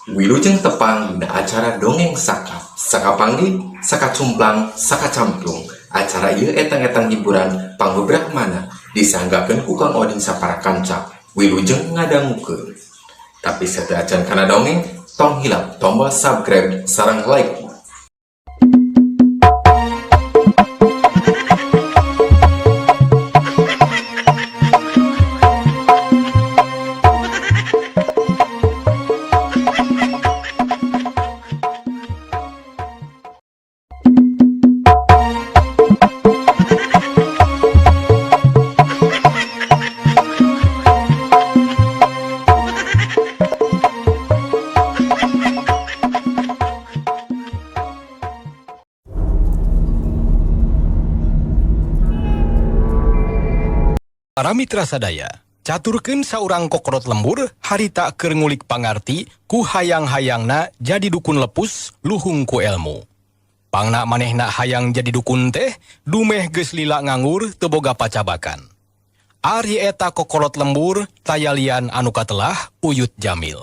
Wilujeng tepang dina acara dongeng saka panggih, saka cumplang, saka camplung. Acara ieu etang-etang hiburan pangbebrah mana disanggakeun ku Kang Oding sapara kanca. Wilujeng ngadangukeun. Tapi sedajan kana dongeng, tong hilap tombol subscribe sareng like. Para mitra sadaya, caturkeun saurang kokorot lembur harita keur ngulik pangarti ku hayang-hayangna jadi dukun lepus luhung ku ilmu. Pangna manehna hayang jadi dukun teh dumeh geus lila nganggur teu boga pacabakan. Ari eta kokorot lembur tayalian anu katelah Uyut Jamil.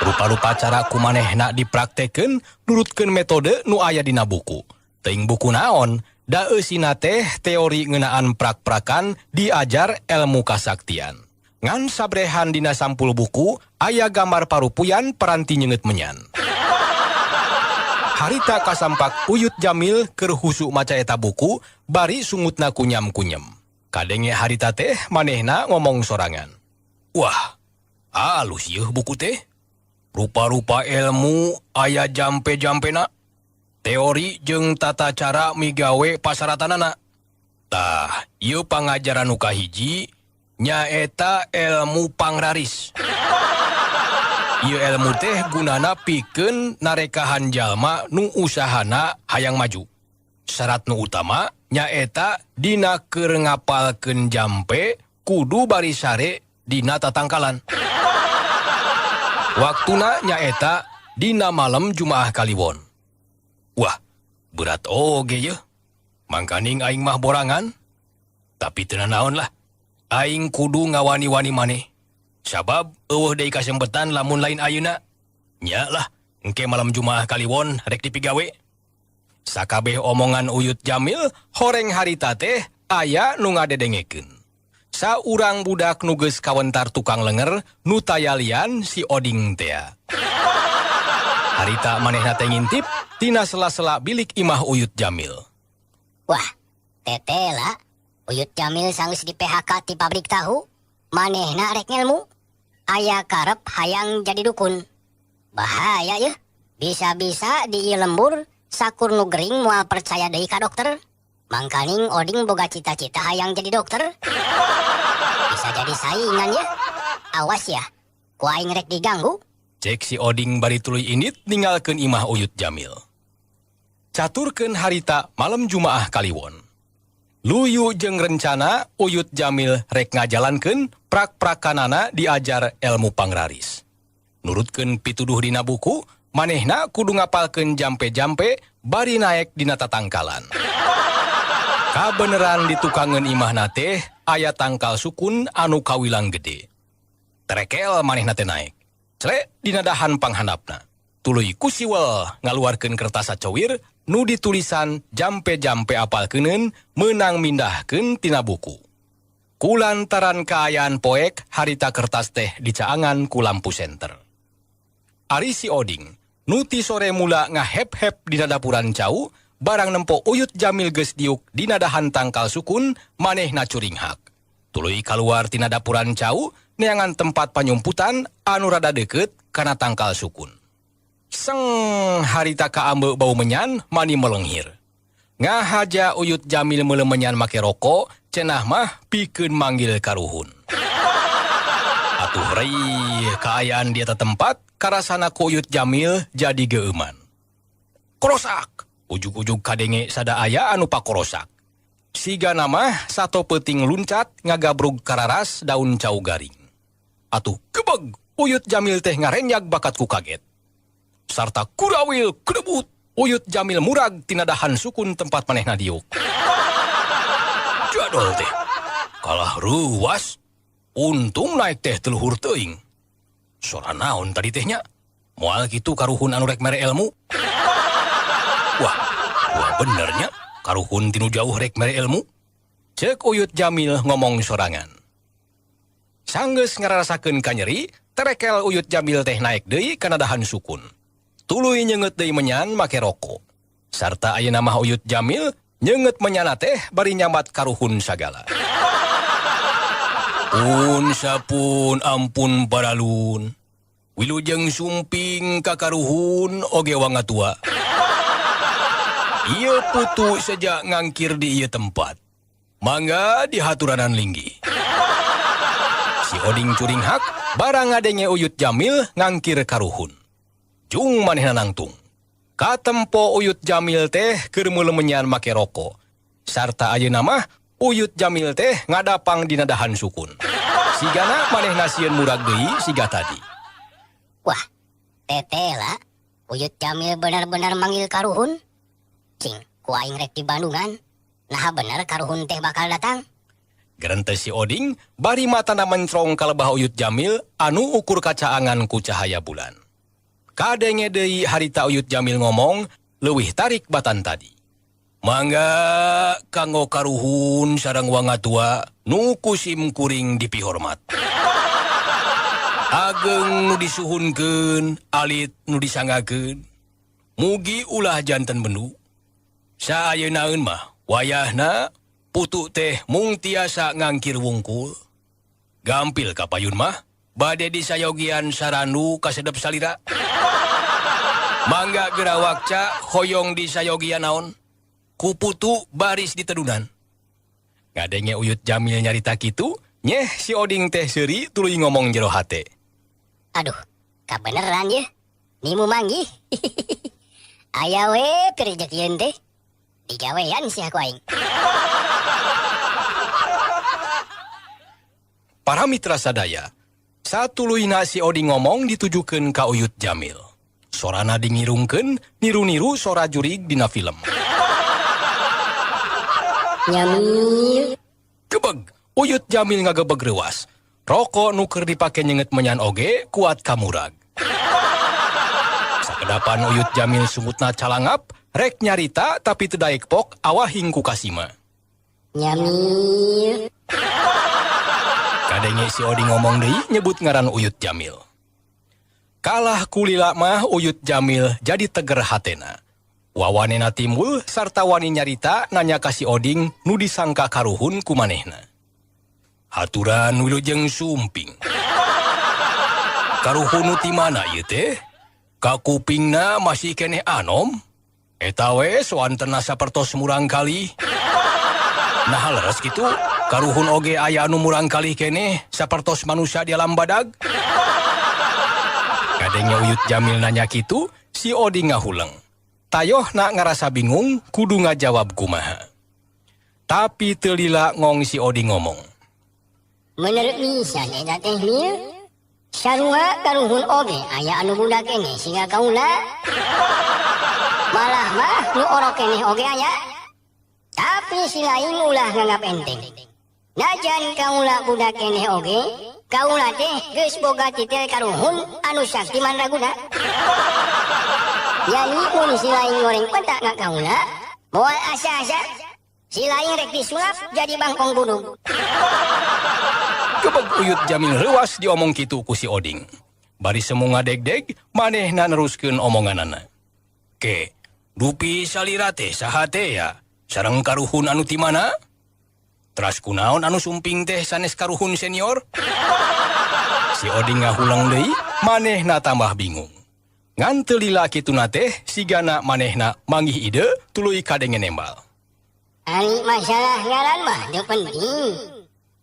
Rupa-rupa cara kumanehna dipraktekeun nurutkeun metode nu aya dina buku. Teuing buku naon? Da eusina teh teori ngeunaan prak-prakan diajar ilmu kasaktian. Ngan sabrehan dina sampul buku aya gambar parupuyan paranti nyeungeut menyan. Harita kasampak Uyut Jamil keur husu maca eta buku bari sungutna kunyam-kunyem. Kadenge harita teh manehna ngomong sorangan. Wah, alus yeuh buku teh. Rupa-rupa ilmu aya jampe-jampena. Teori jeung tata cara migawe pasaratanana. Tah, ieu pangajaran nu kahiji nyaeta ilmu pangraris. Ieu ilmu teh gunana pikeun narekahan jalma nu usahana hayang maju. Syarat nu utama nyaeta dina keur ngapalkeun jampe kudu bari sare dina tatangkalan. Waktuna nyaeta dina malam Jumaah Kaliwon. Wah, berat oge yeuh. Mangkaning aing mah borangan. Tapi teu naon lah. Aing kudu ngawani-wani maneh. Sabab eueuh deui kasempetan lamun lain ayeuna. Nya lah, engke malam Jumaah Kaliwon rek dipigawe. Sakabeh omongan Uyut Jamil, horeng harita teh aya nu ngadedengekeun. Saurang budak nu geus kawentar tukang lenger nu tayalian si Oding teh. Harita manehna teh ngintip tina sela-sela bilik imah Uyut Jamil. Wah, tetela, Uyut Jamil sanggeus di PHK ti pabrik tahu. Manehna rek ngelmu. Aya karep hayang jadi dukun. Bahaya yeuh. Bisa-bisa di ieu lembur sakur nu gering moal percaya deui ka dokter. Mangkaning Oding boga cita-cita hayang jadi dokter. Bisa jadi saingan ya. Awas ya, ku aing rek diganggu. Cek si Oding bari tuluy indit ninggalkeun imah Uyut Jamil. Caturkeun harita malam Jumaah Kaliwon. Luyu jeung rencana Uyut Jamil rek ngajalankeun prak-prakanana diajar ilmu pangraris. Nurutkeun pituduh dina buku, manehna kudu ngapalkeun jampe-jampe bari naek dina tatangkalan. Kabeneran di tukangeun imahna teh aya tangkal sukun anu kawilang gede. Terekel manehna teh naek. Cele dina dahan panghandapna. Tuluy kusiwel ngaluarkeun kertas sacowir nu ditulisan jampe-jampe apalkeuneun meunang mindahkeun tina buku. Kulantaran kaayaan poek harita kertas teh dicaangan ku lampu senter. Ari si Oding nu ti sore mula ngahep-hep dina dapuran cau barang nempo Uyut Jamil geus diuk dina dahan tangkal sukun manehna curinghak. Tuluy kaluar tina dapuran cau neangan tempat panyumputan anu rada deukeut kana tangkal sukun. Seng harita kaambe bau menyan mani melenghir. Ngahaja Uyut Jamil meuleuh menyan make rokok, cenah mah pikeun manggil karuhun. Atuh reuy kaayaan di eta tempat karasana ku Uyut Jamil jadi geuman. Korosak, ujug-ujug kadenge sada aya anu pakorosak. Siga nama sato peuting luncat ngagabrug kararas daun cau garing. Atuh gebeg Uyut Jamil teh ngarenjag bakat ku kaget. Sarta kurawil kedebut Uyut Jamil murag tina dahan sukun tempat manehna diuk. Jadol teh kalah ruas. Untung naik teh teluhur teuing. Sora naon tadi tehnya? Moal kitu karuhun anu rek mere ilmu. Wah benernya karuhun tinu jauh rek mere ilmu. Cek Uyut Jamil ngomong sorangan. Sanggeus ngararasakeun kanyeri, terekel Uyut Jamil teh naik deui kana dahan sukun. Tuluy nyeungeut deui menyan make rokok. Sarta ayeuna mah Uyut Jamil nyeungeut menyana teh bari nyambat karuhun sagala. Pun sapun ampun paralun. Wilujeng sumping ka karuhun oge wangatua. Ieu putu sejak ngangkir di ieu tempat. Mangga dihaturanan linggi. Si Oding curing hak barang ngadenge Uyut Jamil ngangkir karuhun. Jung manehna nangtung. Katempo Uyut Jamil teh keur meuleuh menyan make rokok. Sarta ayeuna mah Uyut Jamil teh ngadapang dina dahan sukun. Sigana manehna sieun murag deui siga tadi. Wah, tetela. Uyut Jamil benar-benar manggil karuhun. Cing, ku aing rek di Bandungan. Nah bener karuhun teh bakal datang. Gerente si Oding bari matana mencrong ka lebah Uyut Jamil anu ukur kacaangan ku cahaya bulan. Kadenge deui harita Uyut Jamil ngomong leuwih tarik batan tadi. Mangga kanggo karuhun sareng wangatua nu kusim kuring dipihormat. Ageng nu disuhunkeun, alit nu disangakeun. Mugi ulah janten bendu. Sayeunaaeun mah wayahna putu teh mung tiasa ngangkir wungkul. Gampil ka payun mah bade disayogian sarandu kasedep salira. Mangga gerawak ca hoyong disayogian naon. Ku putu baris di tedunan. Ngadenge Uyut Jamil nyarita kitu, nyeh si Oding teh seuri tuluy ngomong jero hate. Aduh, kabeneran ya. Nimu manggih. Aya we pirejekieun teh. Digawean si aku aing. Para mitra sadaya, satuluyna si Oding ngomong ditujukeun ka Uyut Jamil. Sorana dingirungkeun niru-niru sora jurig dina film. Nyamil. Gebeg, Uyut Jamil ngagebeg reuas. Rokok nu keur dipake nyeungeut menyan oge kuat kamurag. Sakedapan Uyut Jamil sumutna calangap, rek nyarita tapi teu daek pok awahing ku kasima. Nyamil. Kadenge si Oding ngomong deui nyebut ngaran Uyut Jamil. Kalah kulila mah Uyut Jamil jadi teger hatena. Wawanena timbul sarta wani nyarita nanya ka si Oding nu disangka karuhun ku manehna. Haturan wilujeng sumping. Karuhun nu ti mana ieu teh? Ka kupingna masih keneh anom? Eta we soantena sapertos murang kali. Nah leres kitu, karuhun oge aya anu murang kali keneh sapertos manusia di alam badag. Kadenge Uyut Jamil nanya kitu, si Oding ngahuleng. Tayoh nak ngarasa bingung, kudu ngajawab kumaha. Tapi teu lila ngong si Oding ngomong. Menurut misan eta teh Mil, sarua karuhun oge aya anu budak keneh siga kaula. Malah mah nu orok keneh oge aya. Tapi si lain ulah nganggap enteng. Najan kaula budak keneh oge, kaula teh geus boga titel karuhun anu sakti mandraguna. Yani mun si lain goreng petak ngak kaula, moal asa-asa, si lain rek disulap jadi bangkong budug. Gebeg Uyut Jamil reuas diomong kitu ku si Oding. Bari semu ngadeg-deg, manehna neruskeun omonganana. Ke, dupi salira teh saha teh ya? Sareng karuhun anu ti mana? Teras kunaon anu sumping teh sanes karuhun senior? Si Oding ngahulang deui, manehna tambah bingung. Ngan teu lila kituna teh sigana manehna manggih ide tuluy kadenge nembal. Ari masalah ngaran mah teu penting.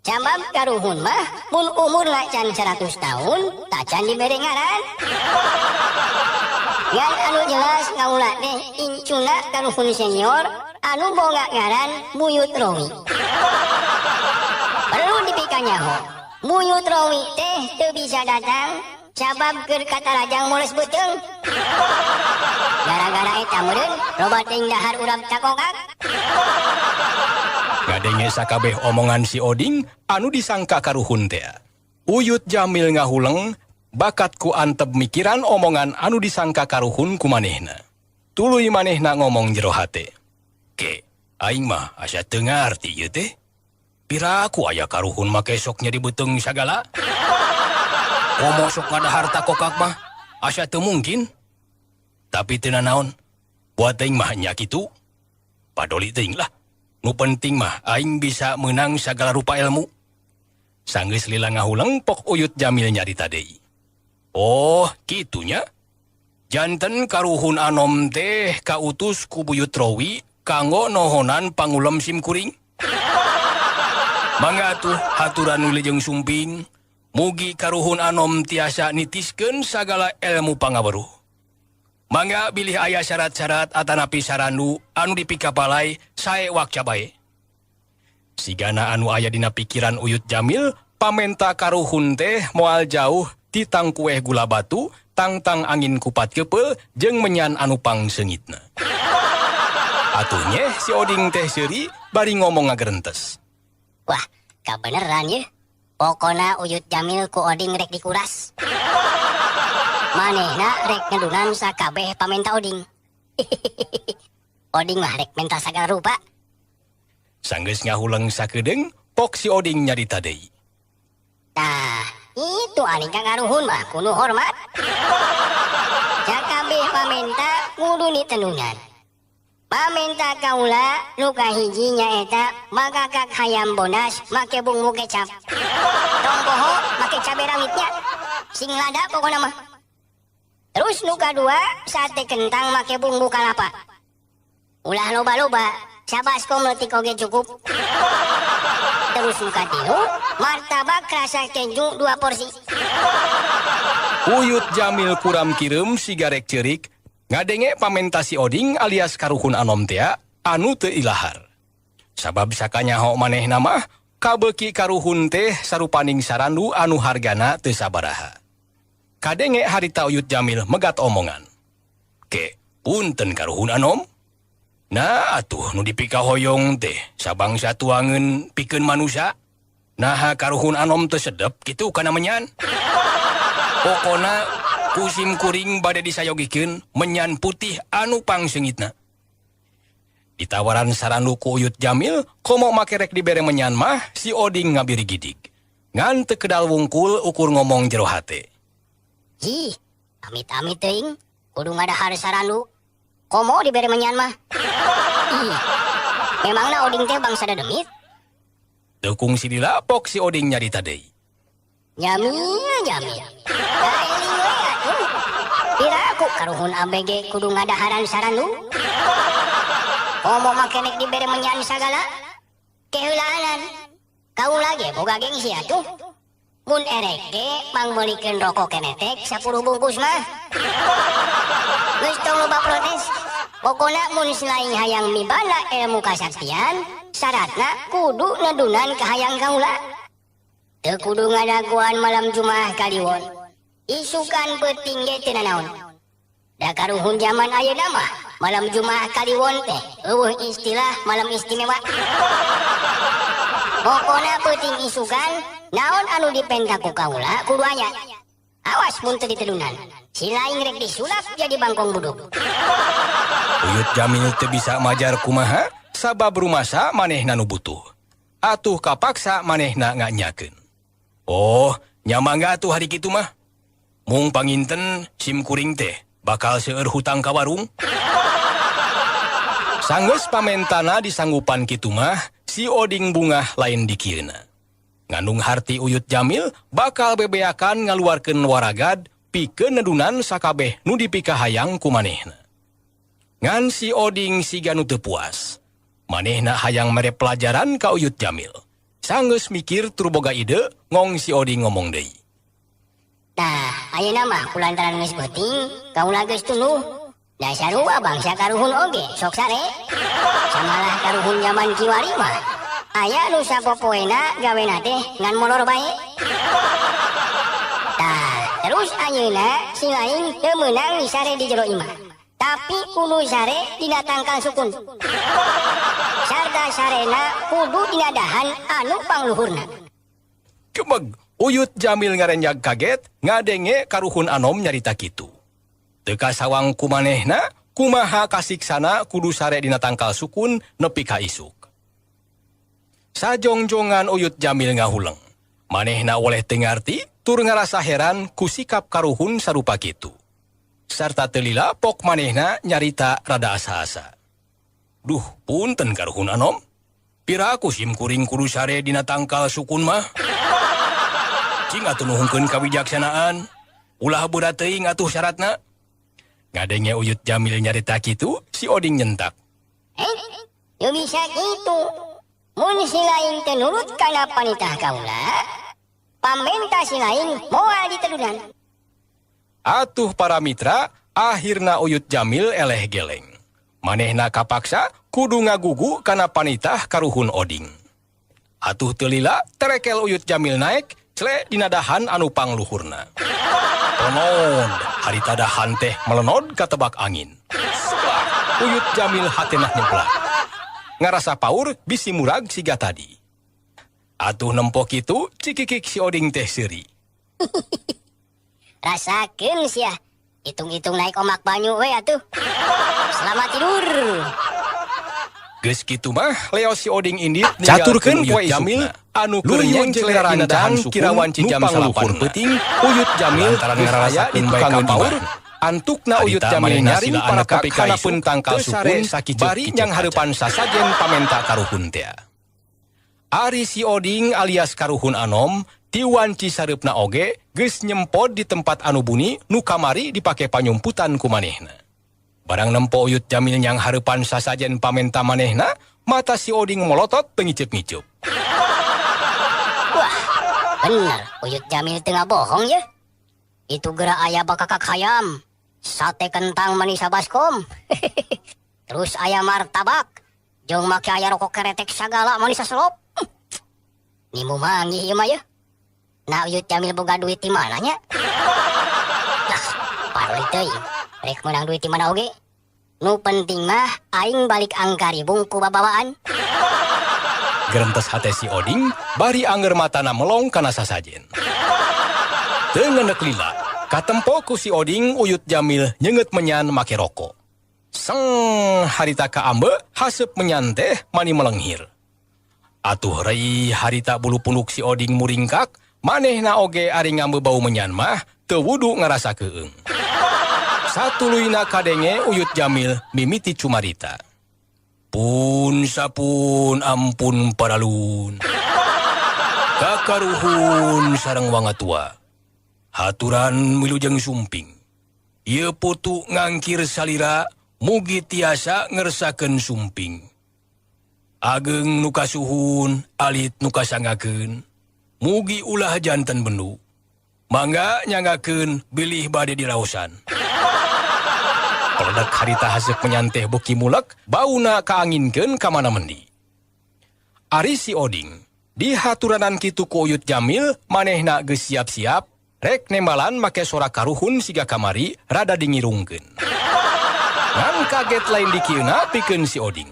Cabab karuhun mah mun umurna can 100 tahun tak can dibere ngaran. Yang anu jelas kaula teh incuna karuhun senior anu boga ngaran Buyut Rowi. Perlu dipikanyaho. Buyut Rowi teh teu bisa datang sabab keur kata rajang moles beuteung. Gara-gara eta meureun loba teuing dahar urang cakokak. Ngadenge sakabeh omongan si Oding anu disangka karuhun teh. Uyut Jamil ngahuleng bakat ku antep mikiran omongan anu disangka karuhun ku manehna. Tuluy manehna ngomong jero hate. Ke, aing mah asa teu ngarti ieu teh. Piraku aya karuhun make sok nyari beuteng sagala? Komo sok ngadahar ta kokak mah, asa teu mungkin. Tapi teu naon, buat aing mah nya kitu. Padoli teuing lah. Nu penting mah aing bisa menang sagala rupa ilmu. Sanggeus lila ngahulang pok Uyut Jamil nyarita deui. Oh, kitunya. Janten karuhun anom teh kautus ku Buyut Rowi kanggo nohonan pangulem simkuring. Mangga atuh haturan wilujeng sumping, mugi karuhun anom tiasa nitiskeun sagala ilmu pangaweruh. Mangga bilih aya syarat-syarat atanapi sarandu anu dipikapalai sae wakca bae. Sigana anu aya dina pikiran Uyut Jamil, pamenta karuhun teh moal jauh ti tang kueh gula batu, tang angin kupat kepeul jeung menyan anu pangseungitna. Atuhnya si Oding teh seuri bari ngomong ngagerentes. Wah, kabeneran ya. Pokona Uyut Jamil ku Oding rek dikuras. Manehna rek ngedunan sakabeh pamenta Oding. Oding mah rek menta sagala rupa. Sanggeus ngahulang sakedeung, pok si Oding nyarita deui. Nah, itu aning karuhun mah kudu hormat. Sakabeh pamenta kudu ditenunan. Pamenta kaula nu kahiji nyaeta magakak hayam bonas make bumbu kecap. Tong poho make cabe rawitnya. Sing lada pokona mah. Terus nu kadua sate kentang make bumbu kalapa. Ulah loba-loba, sabaskom leutik oge cukup. Terus nu katilu martabak rasa keju 2 porsi. Uyut Jamil kuram kireum sigarek ceurik, ngadenge pamenta si Oding alias karuhun anom tea anu teu ilahar. Sabab sakanyaho manehna mah kabeuki karuhun teh sarupaning sarandu anu hargana teu sabaraha. Kadenge harita Uyut Jamil megat omongan. Ke, punten karuhun anom? Nah, atuh nu dipikahoyong teh sabangsa tuangeun pikeun manusia. Nah, karuhun anom teu sedep kitu kana menyan. Pokona kusim kuring bade disayogikeun menyan putih anu pangseungitna. Ditawaran sarandu ku Uyut Jamil, komo make rek dibere menyan mah si Oding ngabiri gidig. Ngan teu kedal wungkul ukur ngomong jero hate. Ji, amit-amit teuing, kudu ngadahar sarandu. Komo dibere menyan mah. Ih, memangna Oding teh bangsa dademit? Tekung silila pok si Oding nyarita deui. Jamil. Da eling we atuh. Piraku karuhun ABG kudu ngadaharan sarandu. Komo make nek dibere menyan sagala. Keheulaanan. Kaula ge boga gengsi atuh. Mun erek ge mangmeulikeun rokok kenetek 10 bungkus mah. Geus tong loba protes. Pokona mun selain hayang mibana ilmu kasaktian, syaratna kudu nedunan ka hayang kaula. Teu kudu ngadaguan malam Jumat Kaliwon. Isukan peuting ge teu naon. Da karuhun zaman ayeuna mah malam Jumat Kaliwon teh eueuh istilah malam istimewa. Pokona peuting isukan naon anu dipenta ku kaula kudu aya. Awas mun teu ditedunan. Silaing rek disulap jadi bangkong buduk. Uyut Jamil teu bisa majar kumaha sabab rumasa manehna nu butuh. Atuh kapaksa manehna nganyakeun. Oh, nyamangga atuh hari kitu mah. Mung panginten sim kuring teh bakal seueur hutang ka warung. Sanggeus pamentana disanggupan kitu mah, si Oding bungah lain dikieuna. Ngandung harti Uyut Jamil bakal bebeakan ngaluarkeun waragad pikeun nedunan sakabeh nu dipikahayang ku manehna. Ngan si Oding siga nu teu puas. Manehna hayang mere pelajaran ka Uyut Jamil. Sanggeus mikir tur boga ide, ngong si Oding ngomong deui. Nah, ayeuna mah kulantaran geus beuting, kaula geus tuluh. Da sarua bangsa karuhun oge sok sare. Samalah karuhun zaman kiwari mah. Aya nu sapopoena gawena teh ngan molor bae. Tah, terus ayeuna si lain teu meunang disare di jero imah. Tapi kudu sare dina tangkal sukun. Sarta sarena kudu dina dahan anu pangluhurna. Kemag, Uyut Jamil ngarenjag kaget ngadenge karuhun Anom nyarita kitu. Teka sawang kumanehna kumaha kasiksana kudu sare dina tangkal sukun nepi ka isuk. Sajongjongan Uyut Jamil ngahuleng. Manehna oleh tengarti tur ngarasa heran ku sikap karuhun sarupa kitu. Sarta telila pok manehna nyarita rada asa-asa. Duh, punten karuhun Anom. Pira aku sim kuring kudu sare dina tangkal sukun mah. Cing atuh nuhungkeun kawijaksanaan. Ulah beura teuing atuh syaratna. Ngadenge Uyut Jamil nyarita kitu, si Oding nyentak. Yo bisa gitu. Mun si lain teu nurut kana panitah kaula, pamenta si lain moal ditedunan. Atuh para mitra, akhirna Uyut Jamil eleh geleng. Manehna kapaksa kudu ngagugu kana panitah karuhun Oding. Atuh telila terekel Uyut Jamil naik, cle dina dahan anu pangluhurna. Lenod, harita dahan teh melenod katebak angin. Setelah Uyut Jamil hatenah nyeblak. Ngarasa paur bisi murag siga tadi. Atuh nempok itu cikikik si Oding teh seuri. Rasakeun sia. Hitung-hitung naik omak banyu we atuh. Selamat tidur. Geus kitu mah Leo si Oding indit caturkeun poe Jamil anu kerenyeng celeraran dahan kirawan jam 8 peuting Uyut Jamil lantaran ngarasa di tukang paur antukna Uyut Jamil nyaring para kapikaipun tangkal sukun bari nyang hareupan sasajen pamenta karuhun teh. Ari si Oding alias karuhun Anom tiwanci sareupna oge geus nyempod di tempat anu buni nu kamari dipake panyumputan ku manehna. Barang nempo Uyut Jamil yang hareupan sasajen pamenta manehna, mata si Oding molotot pengicep-ngicep. Wah, bener Uyut Jamil tengah bohong ya. Itu geura aya bakakak hayam, sate kentang manisa baskom, terus aya martabak, jeung make aya rokok keretek sagala manisa selop. Nimu manggih ieu mah ya. Nah Uyut Jamil boga duit di mananya? Lah, parli teuing. Rek menang duit di mana oge? Nu penting mah aing balik angkaribung ku babawaan. Gerentes hate si Oding bari anger matana melong kana sasajen. Teu ngeundeuk lila, katempo ku si Oding Uyut Jamil nyeungeut menyan make rokok. Seng harita kaambe haseup menyan teh mani melenghir. Atuh rei harita bulu punduk si Oding muringkak, manehna oge ari ngambe bau menyan mah teu wudu ngarasa keung. Satuluyna kadenge Uyut Jamil mimiti cumarita. Pun sapun ampun paralun. Kakaruhun sareng wangatua. Haturan wilujeng sumping. Ieu putu ngangkir salira mugi tiasa ngersakeun sumping. Ageng nu kasuhun alit nu kasangakeun. Mugi ulah janten bendu. Mangga nyanggakeun bilih bade diraosan. Peledak harita haseup menyanteh beuki mulek, bauna kaanginkeun ka mana mendi. Ari si Oding, di haturanan kitu ku Uyut Jamil, manehna geus siap-siap, rek nembalan make sora karuhun siga kamari, rada dingirungkeun. Ngan kaget lain dikieuna pikeun si Oding.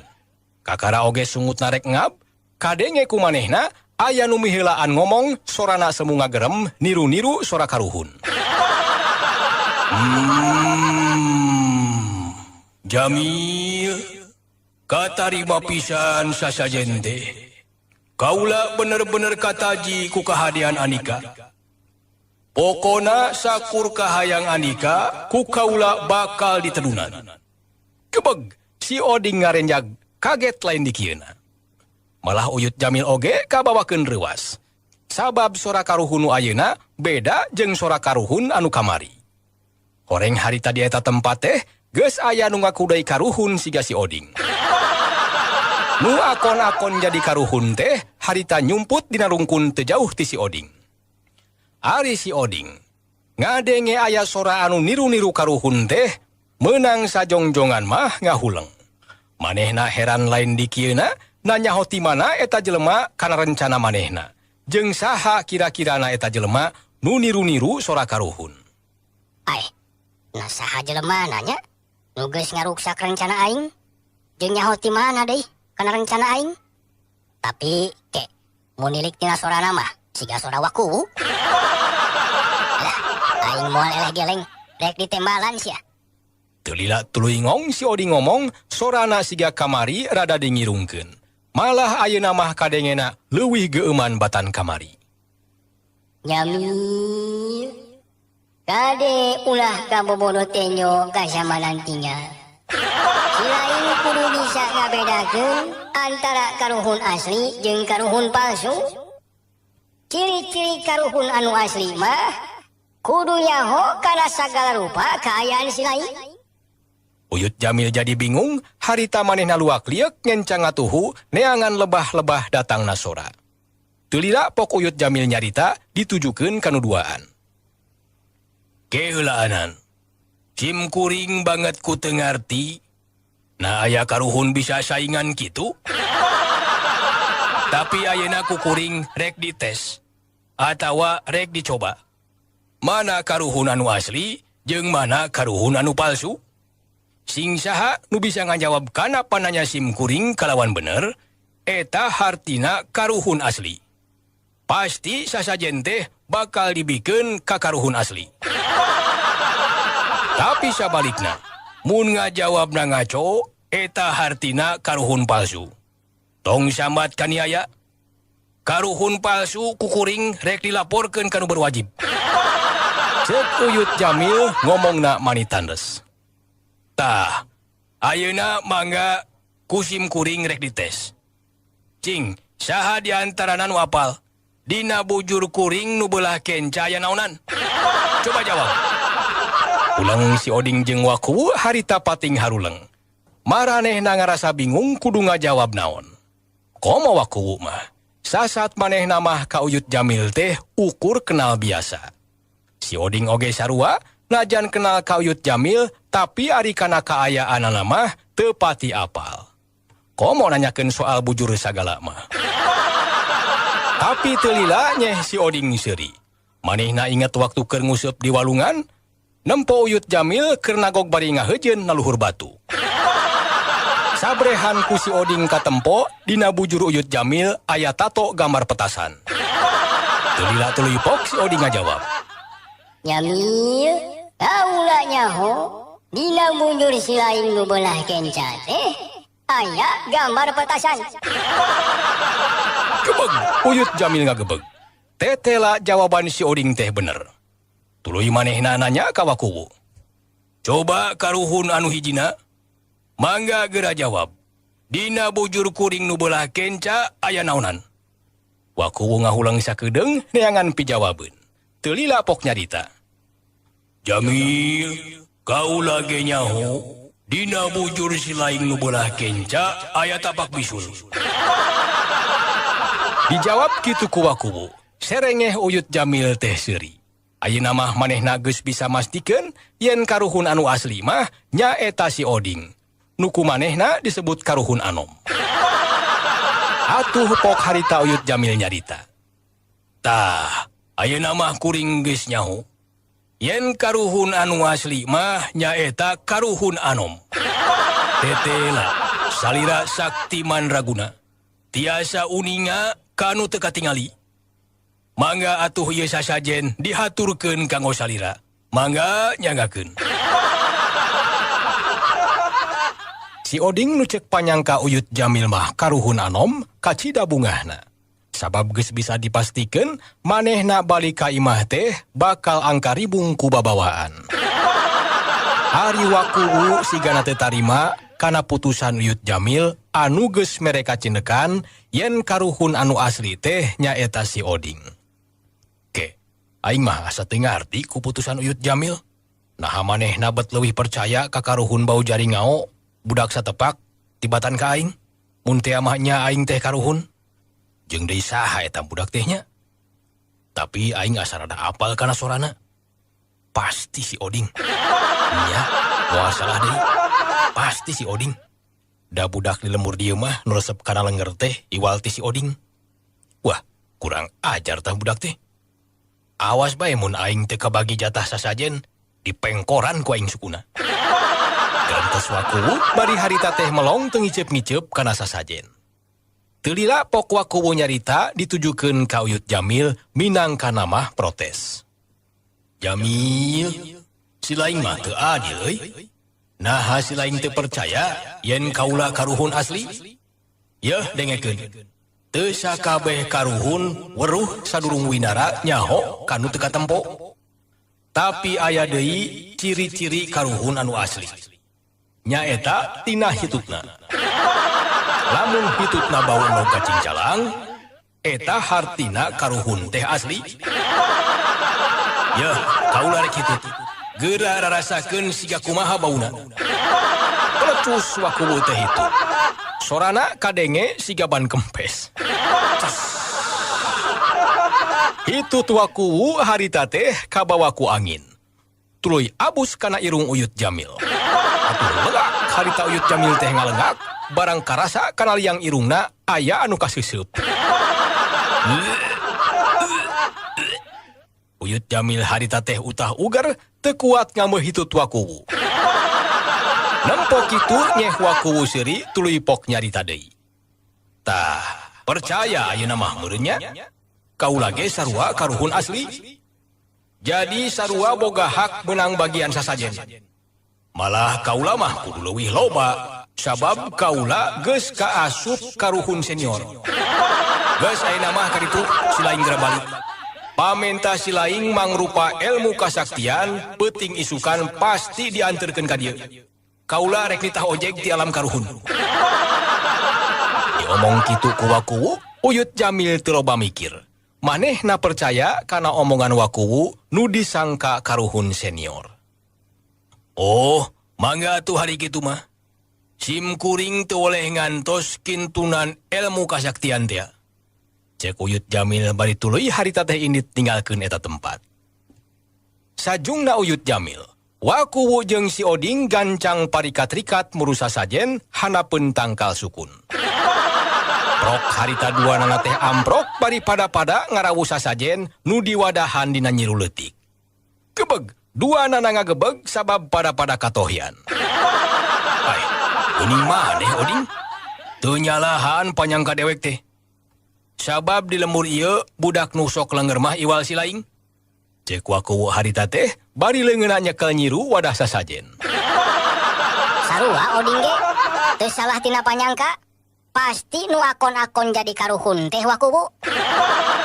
Kakara oge sungutna rek ngab, kadenge ku manehna, aya nu miheulaan ngomong, sorana semu ngagerem, niru-niru sora karuhun. Jamil, katarima pisan sasajen teh. Kaula bener-bener kataji ku kahadian Anika. Pokona sakur kahayang Anika, ku kaula bakal ditedunan. Kebeg, si Oding ngarenjag kaget lain dikieuna. Malah Uyut Jamil oge kabawakeun reuas. Sabab sora karuhun nu ayeuna beda jeung sora karuhun anu kamari. Horeng harita di eta tempat teh geus aya nu ngaku deui karuhun siga si Oding. Nu akon-akon jadi karuhun teh harita nyumput dina rungkun teu jauh ti si Oding. Ari si Oding ngadenge aya sora anu niru-niru karuhun teh meunang sajongjongan mah ngahuleng. Manehna heran lain dikieuna nanya hoti mana eta jelema kana rencana manehna. Jeung saha kira-kirana eta jelema nu niru-niru sora karuhun. Nah saha jelema nanya? Nu geus ngaruksak rencana aing? Jeung nyaho ti mana deui kana rencana aing? Tapi, mun nilik tina sorana mah, siga sora waku. Lah, aing moal eleh geleng, rek ditembalan sia. Telila tuluy ngong si Oding ngomong, sorana siga kamari rada dingirungkeun. Malah ayeuna mah kadengena leuwih geuman batan kamari. Jamil, kade ulah kabobodo tenyo ka zaman tinggal. Silain kudu bisa ngabedakeun antara karuhun asli jeung karuhun palsu. Ciri-ciri karuhun anu asli mah kudu nyaho kana sagala rupa kaayaan silain. Uyut Jamil jadi bingung, harita manehna luak liek ngencang atuhu neangan lebah-lebah datang nasora. Tulila pok Uyut Jamil nyarita ditujukeun kanu duaan. Keulaanan, sim kuring banget ku teu ngarti, nah aya karuhun bisa saingan kitu? Tapi ayeuna ku kuring rek dites, atawa rek dicoba. Mana karuhun anu asli, jeung mana karuhun anu palsu? Sing saha nu bisa ngajawab kana pananya sim kuring kalawan bener, eta hartina karuhun asli. Pasti sasajen teh bakal dibikeun ka karuhun asli. Tapi sabalikna, mun ngajawabna ngaco, eta hartina karuhun palsu. Tong sambat kaniaya, karuhun palsu kukuring rek dilaporkeun kanu berwajib. Cek Uyut Jamil ngomongna manitandes. Tah, ayeuna mangga kusim kuring rek dites. Cing, saha diantarana nu apal? Dina bujur kuring nu beulah kenca aya naonan? Coba jawab. Ulang si Oding jeung Waku harita pating haruleng. Maranehna ngarasa bingung kudu ngajawab naon. Komo Waku mah, sasat manehna mah ka Uyut Jamil teh ukur kenal biasa. Si Oding oge sarua, najan kenal ka Uyut Jamil, tapi ari kana kaayaanana mah teu pati apal. Komo nanyakeun soal bujur sagala mah. Tapi telila nyeh si Oding seuri. Manehna inget waktu keur nguseup di walungan, nempo Uyut Jamil keur nagog bari ngaheujeun naluhur batu. Sabrehan ku si Oding katempo, dina bujur Uyut Jamil aya tato gambar petasan. Telila tuluy pok si Oding ngajawab. Jamil, kaula nyaho, dina bujur silain nu beulah kenca teh aya gambar petasan. Gebeg, Uyut Jamil ngagebeg. Tetela jawaban si Oding teh bener. Tuluy manehna nanya ka Waku. Coba karuhun anu hijina, mangga geura jawab. Dina bujur kuring nu beulah kenca aya naonan? Waku ngahulang sakedeung neangan pijawabeun. Teu lila pok nyarita. Jamil, kaula ge nyaho, dina bujur silaing nu beulah kenca aya tapak bisul. Dijawab kitu ku Waku, serengeh Uyut Jamil teh seuri. Ayeuna mah manehna geus bisa mastikeun yen karuhun anu asli mah nya eta si Oding. Nuku manehna disebut karuhun anom. Atuh pok harita Uyut Jamil nyarita. Tah, ayeuna mah kuring geus nyaho. Yen karuhun anu asli mah nya eta karuhun anom. Tetela, salira sakti mandraguna. Tiasa uninga kanu teu katingali. Mangga atuh ieu sasajen dihaturkeun kanggo salira. Mangga nyanggakeun. Si Oding nu ceuk panyangka Uyut Jamil mah karuhun anom kacida bungahna. Sabab geus bisa dipastikeun manehna balik ka imah teh bakal angka ribung ku babawaan. Hari Waku sigana teu tarima kana putusan Uyut Jamil anu geus mereka cinekan yen karuhun anu asli teh nyaeta si Oding. Ke, aing mah asa teu ngarti ku putusan Uyut Jamil. Naha manehna bet leuwih percaya ka karuhun bau jari ngao, budak satepak tibatan ka aing. Mun teh mah nya aing teh karuhun. Jeung deui saha eta budak teh nya. Tapi aing asa rada apal kana sorana. Pasti si Oding. Nya, moal salah deui. Pasti si Oding. Da budak di lembur dieu mah nu resep kana lenger teh iwal ti si Oding. Wah, kurang ajar tah budak teh. Awas bae mun aing teu kabagi jatah sasajen dipengkoran ku aing sukuna. Gantos Waku bari harita teh melong teu ngiceup-ngiceup kana sasajen. Telila pok wakuwu nyarita ditujukeun ka Uyut Jamil minangka nama protes. Jamil, si laing mah teu adil euy. Nah, si laing teu percaya yen kaula karuhun asli? Yeuh dengekeun. Teu sakabeh karuhun weruh sadurung winara nyaho kanu teu katempo. Tapi aya deui ciri-ciri karuhun anu asli. Nyaeta tina hitutna. Lamun hitutna bau loga cincalang, eta hartina karuhun teh asli. Yeuh, kaula rek hitut. Geura rarasakeun siga kumaha bauna. Pelecus wakuwu teh hitut. Sorana kadenge siga ban kempes. Hitut wakuwu harita teh kabawa ku angin. Tuluy abus kana irung Uyut Jamil. Atuh legak harita Uyut Jamil teh ngalengak. Barang karasa kana liang irungna aya anu kaseusup. Uyut Jamil harita teh utah ugar teu kuat ngameuh hitut wakuwu. Nempo kitu nyeh wakuwu seuri tuluy pok nyarita deui. Tah, percaya ayeuna mah meureun nya. Kaula ge sarua karuhun asli. Jadi sarua boga hak menang bagian sasajen. Malah kaula mah kudu leuwih loba. Sabab kaula geus kaasup karuhun senior. Geus ayeuna mah kaditu si laing geura balik. Pamenta si laing mangrupa ilmu kasaktian peuting isukan pasti dianterkeun ka dieu. Kaula rek nitah ojeg ti alam karuhun. Diomong kitu ku wakuwu, Uyut Jamil teu loba mikir. Manehna percaya kana omongan wakuwu nu disangka karuhun senior. Oh, mangga atuh hari kitu mah. Sim kuring teu oleh ngantos kintunan ilmu kasaktian teh. Cek Uyut Jamil bari tuluy harita teh indit tinggalkeun eta tempat. Sajungna Uyut Jamil, wakuwu jeung si Oding gancang parikat-rikat murusa sajen hanapeun tangkal sukun. Prok harita duanana teh amprok bari pada-pada ngarawusa sajen nu diwadahan dina nyiru leutik. Gebeg, duanana ngagebeg sabab pada-pada katohyan. Ini maneh Oding? Teu nyalahan panyangka dewek teh. Sabab di lembur ieu budak nu sok leungeur mah iwal si laing. Cek wakuwu harita teh bari leungeunna nyekel nyiru wadah sasajen. Sarua Oding ge teu salah tina panyangka. Pasti nu akon-akon jadi karuhun teh wakuwu.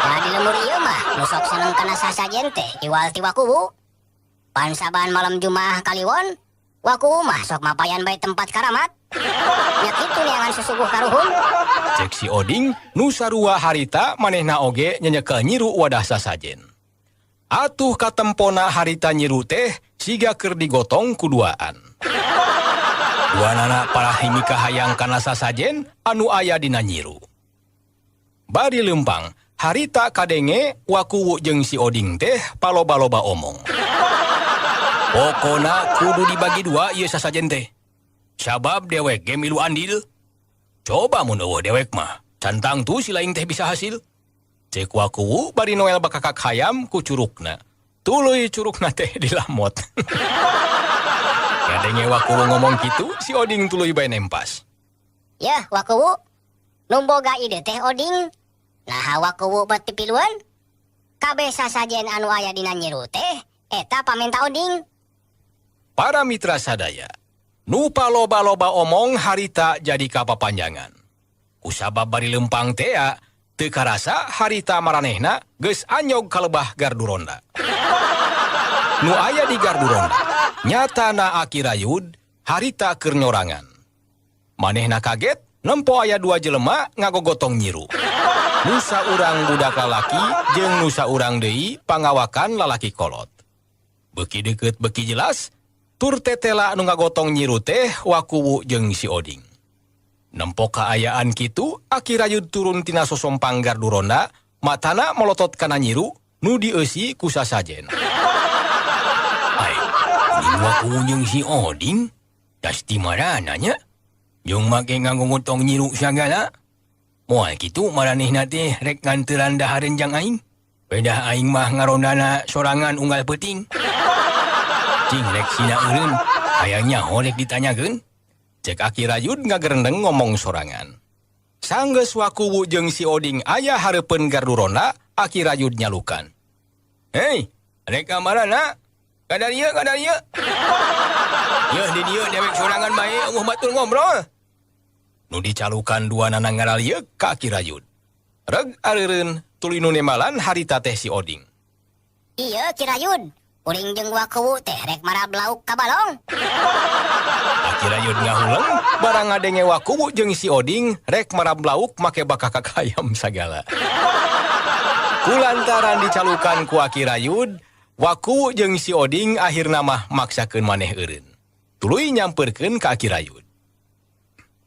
Nah di lembur ieu mah nu sok seneng kana sasajen teh iwal ti wakuwu. Pan saban malam Jumaah Kaliwon, wakuwu mah sok mapayan bae tempat karamat. Nya kitu neangan susuguh karuhun. Cek si Oding, nu sarua harita manehna oge nyenyekel nyiru wadah sasajen. Atuh katempona harita nyiru teh siga keur digotong kuduaan. Duanana parahimika hayang kana sasajen anu aya dina nyiru. Bari leumpang, harita kadenge wakuwu jeung si Oding teh paloba-loba omong. Pokona kudu dibagi dua ieu sasajen teh. Sabab dewek ge milu andil. Coba mun eueuh dewek mah, cantang tuh si laing teh bisa hasil. Cek wakuwu bari Noel bakakak hayam ku curugna. Tuluy curugna teh dilamot. Kadenge wakuwu ngomong kitu, si Oding tuluy bae nempas. Yah wakuwu, nu boga ide teh Oding. Nah wakuwu beuti piluan. Kabeh sasajen anu aya dina nyiru teh eta pamenta Oding. Para mitra sadaya, nu paloba-loba omong harita jadi kapapanjangan. Kusabab bari leumpang tea, teu karasa harita maranehna geus anyog kalebah gardu ronda. Nu aya di gardu ronda, nyatana akirayud harita keur nyorangan. Manehna kaget, nempo aya 2 jelema ngagogotong nyiru. Nu saurang budak lalaki jeung nu saurang deui pangawakan lalaki kolot. Beuki deukeut beuki jelas, tur tetela nu ngagotong nyiru teh wakuwu jeung si Oding. Nempo kaayaan kitu, akirayud turun tina sosompang gardu ronda, matana melotot kana nyiru, nu dieusi ku sasajen. Ai, ini wakuwu jeung si Oding? Pasti marana nya? Jeung make ngagotong nyiru sagala? Moal kitu maranehna teh rek nganteuran dahareun jang aing. Pedah aing mah ngarondana sorangan unggal peuting. Cing rek sina eureun, aya nyaho rek ditanyakeun? Cek akirayud ngagerendeng ngomong sorangan. Sanggeus Wakuwu jeung si Oding aya hareupeun gardu ronda, Aki Rayud nyalukan. Hei, rek kamarana? Kada ieu. Yeuh di dieu dewek sorangan bae eueuh batur ngobrol. Nu dicalukan dua nana ngaralieuk ka Aki Rayud. Reg areureun tuluy nu nemalan harita teh si Oding. Iya Kirayud, uring jeung Wakuwu teh rek marab lauk ka balong. Aki Rayud ngahuleng barang ngadenge Wakuwu jeung si Oding rek marab lauk make bakakak hayam sagala. Kulantaran dicalukan ku Aki Rayud, Wakuwu jeung si Oding akhirna mah maksakeun maneh eureun. Tuluy nyampeurkeun ka Aki Rayud.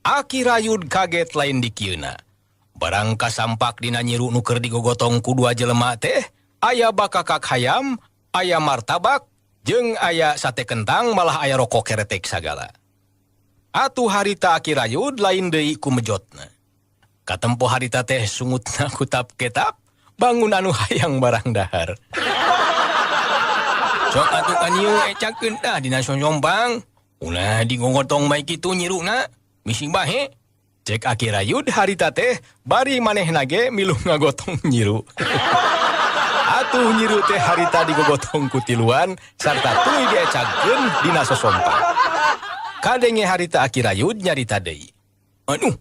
Aki Rayud kaget lain di kieuna. Barang kasampak dina nyiru nu keur digogotong ku dua jelema teh, aya bakakak hayam, aya martabak, jeung aya sate kentang malah aya rokok keretek sagala. Atuh harita Aki Rayud lain deui ku mejotna. Katempo harita teh sungutna kutap-ketap, bangun anu hayang barang dahar. Sok atuh kan ieu ecakeun tah dina sonyompang. Ulah digogotong bae kitu nyiruna, misi bahe. Cek Aki Rayud harita teh bari manehna ge miluh ngagotong nyiru. Atuh nyiru teh harita digogotong ku tiluan sarta tuluy diecagkeun dina sosompang. Kadenge harita Aki Rayud nyarita deui. Aduh,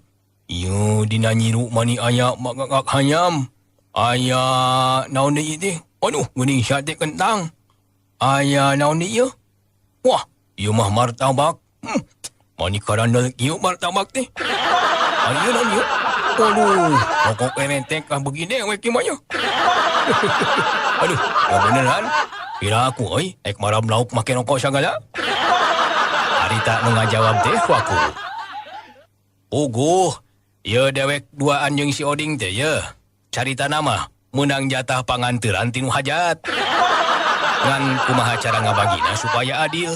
ieu dina nyiru mani aya bakakak hayam. Aya naon deui teh? Aduh, geuning sate kentang. Aya naon deui ieu? Wah, ieu mah martabak. Mani karandel ieu martabak teh. Ayo naon ieu? Aduh, rokok keretek kah begini we kieu mah. Aduh, ya beneran. Kira aku euy, ek marab lauk make rokok sagala. Harita nu ngajawab teh Wakuwu. Uguh, ieu dewek duaan jeung si Oding teh ye. Caritana mah meunang jatah panganteuran tinu hajat. Ngan kumaha cara ngabagina supaya adil.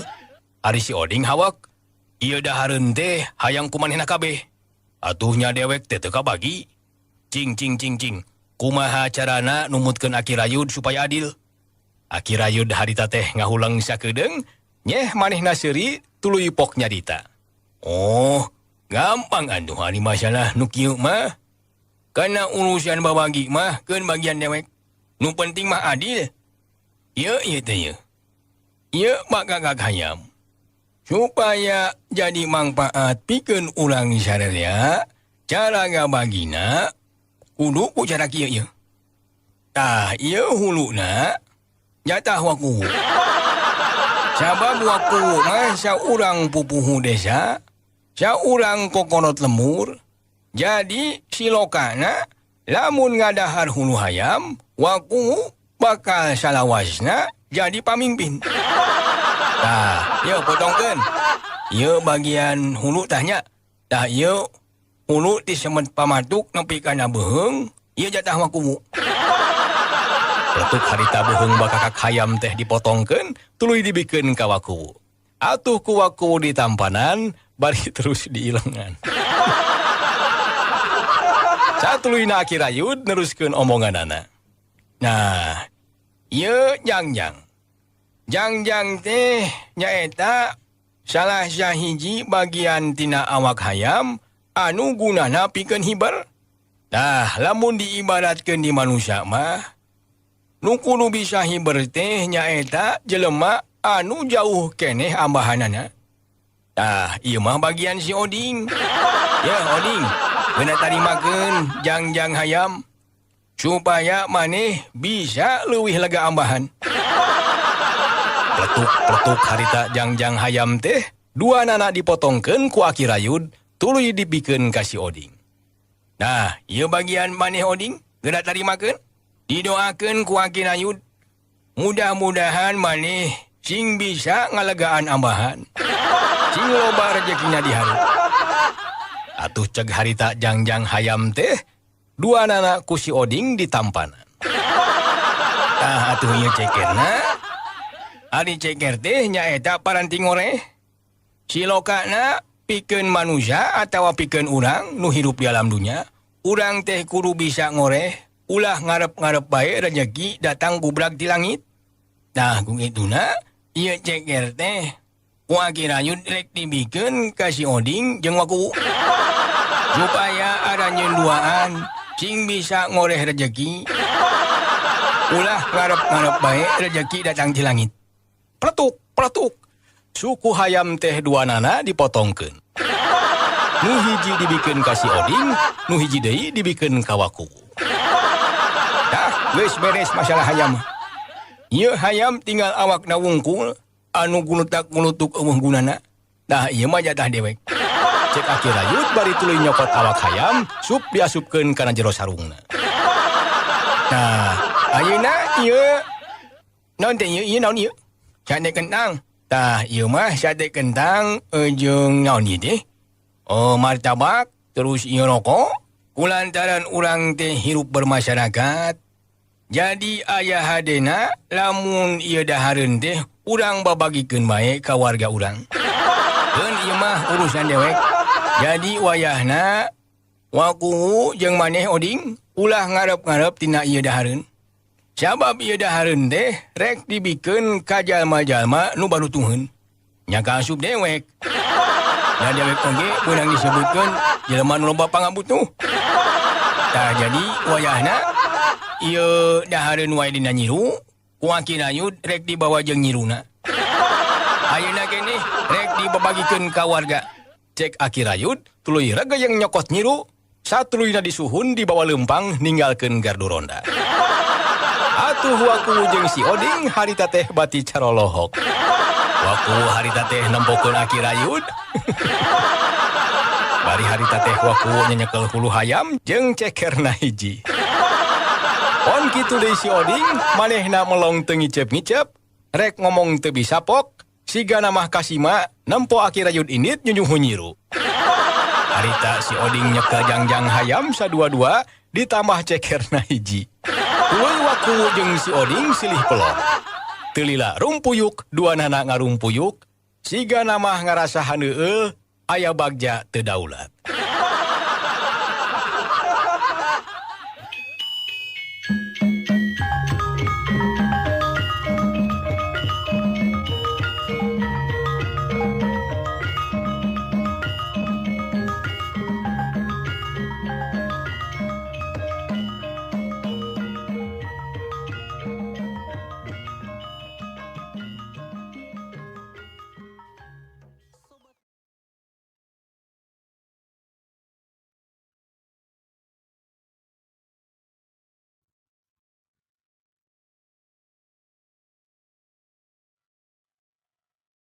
Ari si Oding hawak, ieu dahareun teh hayang kumanehna kabeh. Atuhnya dewek teh teu kabagi. Cing. Kumaha carana numutkeun Aki Rayud supaya adil? Aki Rayud harita teh ngahulang sakedeung, nyeh manehna seuri tuluy pok nyarita. Oh, gampang atuh ari masalah nu kieu mah. Kana urusan babagi mah keun bagian dewek. Nu penting mah adil. Ieu teh ieu. Ieu bakakak hayam. Supaya jadi manfaat pikeun urang sadaya, cara ngabagina kudu ku cara kieu ieu. Tah ieu huluna jatah Wakuwu. Sabab Wakuwu mah saurang pupuhu desa, saurang kokonot lemur. Jadi silokana lamun ngadahar hulu hayam, Wakuwu bakal salawasna jadi pamimpin. Tah, yuk potongkeun. Ieu bagian hulu tahnya. Tah ieu hulu disemet pamatuk nepi kana beheung, ieu jatah Wakuwu. Letuk harita beheung bakakak hayam teh dipotongkeun, tuluy dibikeun ka Wakuwu. Atuh ku Wakuwu ditampanan, bari terus diilengan. Satuluyna Aki Rayud neruskeun omonganana. Nah, ieu jangjang. Jangjang teh nyaeta salah sahiji bagian tina awak hayam anu gunana pikeun hiber. Nah, lamun diibaratkeun di manusia mah nu kudu bisa hiber teh nyaeta jelema anu jauh keneh ambahanana. Nah, ieu mah bagian si Oding. Ya, Oding, beuna tarimakeun jangjang hayam supaya maneh bisa leuwih lega ambahan. Pletuk harita jangjang hayam teh, dua nana dipotongkeun ku Aki Rayud, tuluy dipikeun ka si Oding. Nah, ieu bagian maneh Oding, geura tarimakeun, didoakeun ku Aki Rayud. Mudah-mudahan maneh sing bisa ngalegaan ambahan. Sing loba rezekina di hareup. Atuh ceg harita jangjang hayam teh, dua nana ku si Oding ditampanan. Tah atuh ieu cekerna. Ari ceker teh nyaeta paranti ngoreh. Silokana pikeun manusia atawa pikeun urang nu hirup di alam dunya, urang teh kudu bisa ngoreh, ulah ngarep-ngarep bae rezeki datang gubrak di langit. Nah, ku kituna ieu ceker teh ku Aki Rayud rek dibikeun ka si Oding jeung Wakuwu. Supaya ada nyeun duaan, cing bisa ngoreh rejeki. Ulah ngarep-ngarep bae rejeki datang di langit. Peletuk, peletuk. Suku hayam teh duanana dipotongkeun. Nu hiji dibikeun ka si Oding, nu hiji deui dibikeun ka Waku. Dah, geus beres masalah hayam. Ieu hayam tinggal awakna wungkul, anu gulutak-gulutuk eueuh gunana. Dah ieu mah jatah dewek. Cek Aki Rayut bari tuluy nyokot awak hayam, sup diasupkeun kana jero sarungna. Nah, ayeuna ieu naon teh ieu naon ieu? Sate kentang. Tah ieu mah sate kentang jeung naon ieu teh? Oh, martabak, terus ieu rokok. Kulantaran urang teh hirup bermasyarakat. Jadi aya hadena lamun ieu dahareun teh urang babagikeun bae ka warga urang. Keun ieu mah urusan dewek. Jadi wayahna Waku jeung maneh Oding ulah ngarep-ngarep tina ieu dahareun. Sabab ieu dahareun teh rek dibikeun ka jalma-jalma nu barutuheun. Nya ka asup dewek. Da dewek oge urang disebutkeun jelema nu loba pangabutuh. Tah jadi wayahna ieu dahareun wae dina nyiru, ku Aki Rayut rek dibawa jeung nyiruna. Ayeuna keneh rek dibabagikeun ka warga. Cek Aki Rayut tuluy regeyeng nyokot nyiru, satuluyna disuhun dibawa leumpang ninggalkeun gardu ronda. Atuh Waku jeung si Oding harita teh bati carolohok. Waku harita teh nempokeun Aki Rayut. Bari harita teh Waku nyenyekel hulu hayam jeung cekerna hiji. On kitu deui si Oding, manehna melong teu ngicep-ngicep, rek ngomong teu bisa pok, sigana mah kasima nempo Aki Rayut indit nyunyuh nyiru. Harita si Oding nyekel jangjang hayam sadua-dua ditambah cekerna hiji. Tuluy Waku jeung si Oding silih pelong. Teu lila rumpuyuk, duanana ngarumpuyuk, sigana mah ngarasahan heueuh aya bagja teu daulat.